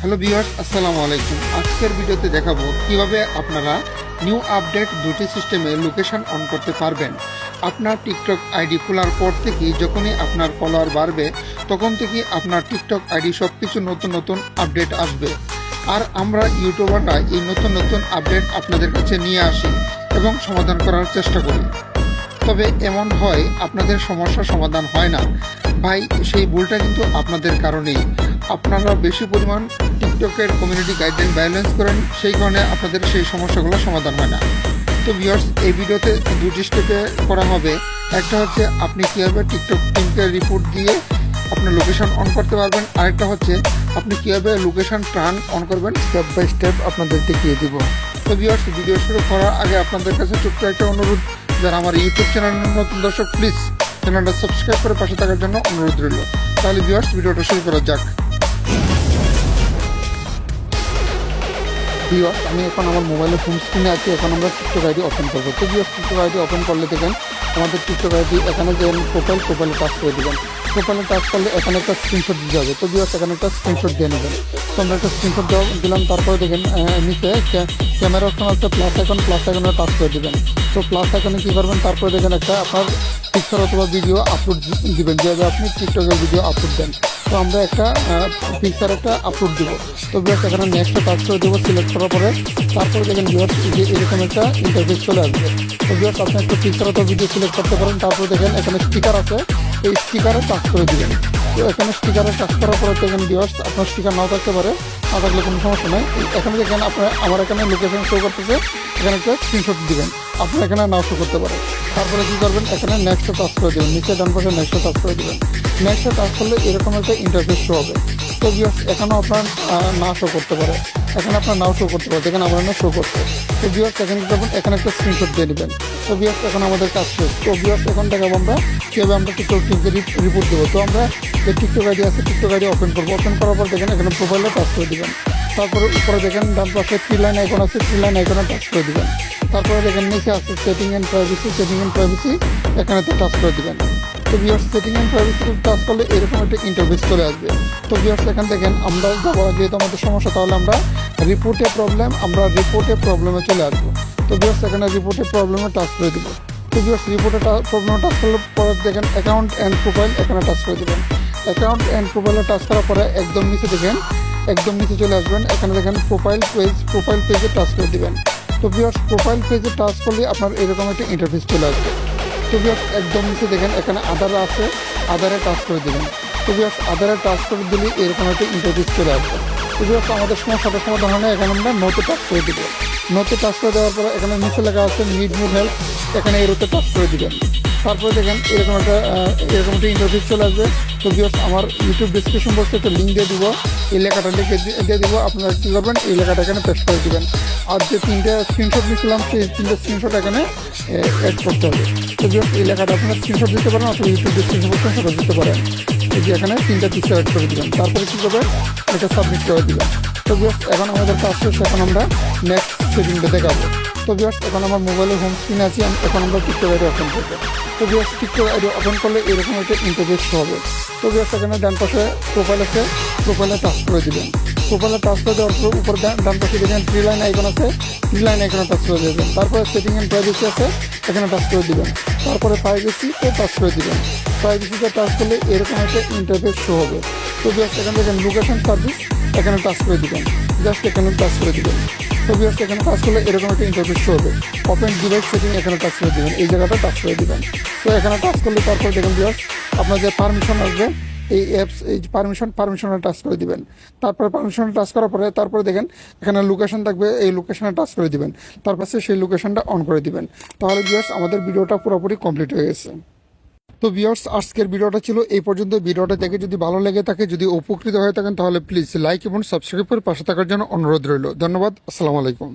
Hello viewers, আসসালামু আলাইকুম। আজকের ভিডিওতে দেখাবো কিভাবে আপনারা নিউ আপডেট দুটি সিস্টেমে লোকেশন অন করতে পারবেন। আপনার টিকটক আইডি খোলার পর থেকেই যখনই আপনার ফলোয়ার বাড়বে তখন থেকেই আপনার টিকটক আইডি সব কিছু নতুন নতুন আপডেট আসবে। আর আমরা ইউটিউবাররা এই নতুন নতুন আপডেট আপনাদের কাছে নিয়ে আসি এবং সমাধান করার চেষ্টা করি। তবে এমন হয় আপনাদের সমস্যার সমাধান হয় না ভাই, সেই ভুলটা কিন্তু আপনাদের কারণেই। আপনারা বেশি পরিমাণ টিকটকের কমিউনিটি গাইডলাইন ভায়োলেন্স করেন, সেই কারণে আপনাদের সেই সমস্যাগুলো সমাধান হয় না। তো ভিউয়ার্স, এই ভিডিওতে দুটি স্টেপে করা হবে। একটা হচ্ছে আপনি কীভাবে টিকটক টিমকে রিপোর্ট দিয়ে আপনার লোকেশন অন করতে পারবেন, আরেকটা হচ্ছে আপনি কীভাবে লোকেশন টার্ন অন করবেন, স্টেপ বাই স্টেপ আপনাদের দেখিয়ে দিব। তো ভিউয়ার্স, ভিডিও শুরু করার আগে আপনাদের কাছে ছোট্ট একটা অনুরোধ, যারা আমার ইউটিউব চ্যানেলের নতুন দর্শক প্লিজ চ্যানেলটা সাবস্ক্রাইব করে পাশে থাকার জন্য অনুরোধ রইল। তাহলে ভিউয়ার্স, ভিডিওটা শুরু করা যাক। ভিউয়ার্স, আমি এখন আমার মোবাইলের হোম স্ক্রিনে আছি। এখন আমরা টিকটক আইডি ওপেন করবো। তো ভিউয়ার্স, টিকটক আইডি ওপেন করলে দেখেন আমাদের টিকটক আইডি এখানে যে প্রোফাইলে টাচ করে দেবেন। প্রোফাইলে টাচ করলে এখানে একটা স্ক্রিনশট দিতে হবে। তো ভিউয়ার্স, এখানে একটা স্ক্রিনশট দিয়ে নেবেন। তো আমরা একটা স্ক্রিনশট দিলাম। তারপরে দেখেন নিচে ক্যামেরা অপশন আছে, প্লাস আইকনে টাচ করে দেবেন। তো প্লাস আইকনে কী করবেন, তারপরে দেখেন একটা আপনার পিকচার অথবা ভিডিও আপলোড দিবেন, যেভাবে আপনি টিকটকের ভিডিও আপলোড দেন। তো আমরা একটা পিকচার একটা আপলোড দিব। তো ভিউয়ার্স, এখানে নেক্সটে টাচ করে দেবো। সিলেক্ট করার পরে তারপরে দেখেন ভিউয়ার্স যে এরকম একটা ইন্টারফেস চলে আসবে। তো ভিউয়ার্স, আপনি একটা পিকচার অথবা ভিডিও সিলেক্ট করতে পারেন। তারপরে দেখেন এখানে স্টিকার আছে, এই স্টিকারে টাচ করে দিবেন। তো এখানে স্টিকারে টাচ করার পরে দেখেন ভিউয়ার্স আপনার স্টিকার নাও থাকতে পারে, না থাকলে কোনো সমস্যা নেই। এখানে দেখেন আমার এখানে লোকেশন শো করতেছে, এখানে একটা স্ক্রিনশট দিবেন। আপনার এখানে নাও শো করতে পারে। তারপরে কী করবেন, এখানে নেক্সটে টাচ করে দেবেন। নিচে ডান পাশে নেক্সটে টাচ করে দেবেন। নেক্সটে টাচ করলে এরকম একটা ইন্টারফেস শো হবে। তো ভিউয়ার্স, এখানেও আপনার না শো করতে পারে, এখানে আপনার নাও শো করতে পারে, দেখেন আমার না শো করতে। তো ভিউয়ার্স, এখানে কী করবেন, এখানে একটা স্ক্রিনশট দিয়ে নেবেন। তো ভিউয়ার্স, এখন আমাদের কাজ শেষ। তো ভিউয়ার্স, এখন দেখাবো আমরা কীভাবে আমরা টিকটক টিমকে রিপোর্ট দেবো। তো আমরা যে টিকটক আইডি আছে, টিকটক আইডি ওপেন করবো। ওপেন করার পর দেখেন এখানে প্রোফাইলে টাচ করে দেবেন। তারপরে উপরে দেখেন ডান পাশে থ্রি লাইন আইকন আছে, থ্রি লাইন আইকনে টাচ করে দেবেন। তারপরে দেখেন নিচে আছে সেটিং অ্যান্ড প্রাইভেসি, এখানেতে টাচ করে দেবেন। তো ভিউয়ার্স, সেটিং অ্যান্ড প্রাইভেসিতে টাচ করলে এরকম একটা ইন্টারফেস চলে আসবে। তো ভিউয়ার্স, এখান দেখেন আমরা যাবো, যেহেতু আমাদের সমস্যা, তাহলে আমরা রিপোর্টে প্রবলেমে চলে আসবো। তো ভিউয়ার্স, এখানে রিপোর্টে প্রবলেমে টাচ করে দিব। তো ভিউয়ার্স, রিপোর্টে প্রবলেমে টাচ করলে পরে দেখেন অ্যাকাউন্ট অ্যান্ড প্রোফাইল, এখানে টাচ করে দেবেন। অ্যাকাউন্ট অ্যান্ড প্রোফাইলে টাচ করার পরে একদম নিচে দেখেন, একদম নিচে চলে আসবেন। এখানে দেখেন প্রোফাইল পেজে টাচ করে দেবেন। তো ভিউয়ার্স, প্রোফাইল পেজে টাচ করলে আপনার এরকম একটা ইন্টারফেস চলে আসবে। তো ভিউয়ার্স, একদম নিচে দেখেন এখানে আধার আছে, আধারে টাচ করে দেবেন। তো ভিউয়ার্স, আধারে টাচ করে দিলে এরকম একটা ইন্টারফেস চলে আসবে। তো ভিউয়ার্স, আমাদের সমস্যাটা সমাধান হয় না, এখানে আমরা নোতে টাচ করে দেবো। নোতে টাচ করে দেওয়ার পরে এখানে নিচে লেখা আছে নিড মোর হেল্প, এখানে এরোতে টাচ করে দেবেন। তারপরে দেখেন এরকম একটা ইন্টারফেস চলে আসবে। তো ভিউয়ার্স, আমার ইউটিউব ডিসক্রিপশন বক্সে একটা লিঙ্ক দিয়ে দিব, এই লেখাটা লিখে দিয়ে দিব। আপনারা কী করবেন, এই লেখাটা এখানে পেস্ট করে দেবেন। আর যে তিনটে স্ক্রিনশট নিয়েছিলাম, সেই তিনটে স্ক্রিনশট এখানে অ্যাড করতে হবে। তো ভিউয়ার্স, এই লেখাটা আপনারা স্ক্রিনশট দিতে পারেন অথবা ইউটিউব ডিসক্রিপশন বক্সে সেটা দিতে পারেন। এই যে এখানে তিনটা পিকচার অ্যাড করে দেবেন। তারপরে কী করবেন, এটা সাবমিট করে দেবেন। তো ভিউয়ার্স, এখন আমাদের কাজ শেষ। এখন আমরা নেক্সট সেটিংটা দেখাবো। তো ভিউয়ার্স, এখন আমার মোবাইলের হোম স্ক্রিনে আছি। এখন আমরা টিকটক আইডি ওপেন করবো। তো ভিউয়ার্স, টিকটক আইডি ওপেন করলে এরকম একটা ইন্টারফেস হবে। তো ভিউয়ার্স, এখানে ডান পাশে প্রোফাইল আছে, প্রোফাইলে টাচ করে দেবেন। প্রোফাইলে টাচ করে দেওয়ার পর উপর ডান পাশে দেখেন থ্রি লাইন আইকন আছে, থ্রি লাইন আইকনে টাচ করে দেবেন। তারপরে সেটিং অ্যান্ড প্রাইভেসি আছে, এখানে টাচ করে দেবেন। তারপরে প্রাইভেসিতে টাচ করে দেবেন। প্রাইভেসিতে টাচ করলে এরকম একটা ইন্টারফেস শো হবে। তো ভিউয়ার্স, এখানে দেখেন লোকেশন সার্ভিস, এখানে টাচ করে দেবেন। জাস্ট এখানে টাচ করে দেবেন। তো ভিউয়ার্স, এখানে টাচ করলে এরকম একটা ইন্টারফেস শো হবে। ওপেন ডিভাইস সেটিং, এখানে টাচ করে দেবেন, এই জায়গাটা টাচ করে দেবেন। তো এখানে টাচ করলে তারপর দেখেন ভিউয়ার্স, আপনার যে পারমিশন আসবে, এই অ্যাপস, এই পারমিশনে টাচ করে দিবেন। তারপরে পারমিশনে টাচ করার পরে তারপরে দেখেন এখানে লোকেশন থাকবে, এই লোকেশনে টাচ করে দিবেন। তারপর সেই লোকেশনটা অন করে দিবেন। তাহলে ভিউয়ার্স, আমাদের ভিডিওটা পুরোপুরি কমপ্লিট হয়ে গেছে। তো ভিউয়ার্স, আজকের ভিডিওটা ছিল এই পর্যন্ত। ভিডিওটা দেখে যদি ভালো লেগে থাকে, যদি উপকৃত হয়ে থাকেন, তাহলে প্লিজ লাইক এবং সাবস্ক্রাইব করে পাশে থাকার জন্য অনুরোধ রইল। ধন্যবাদ। আসসালামু আলাইকুম।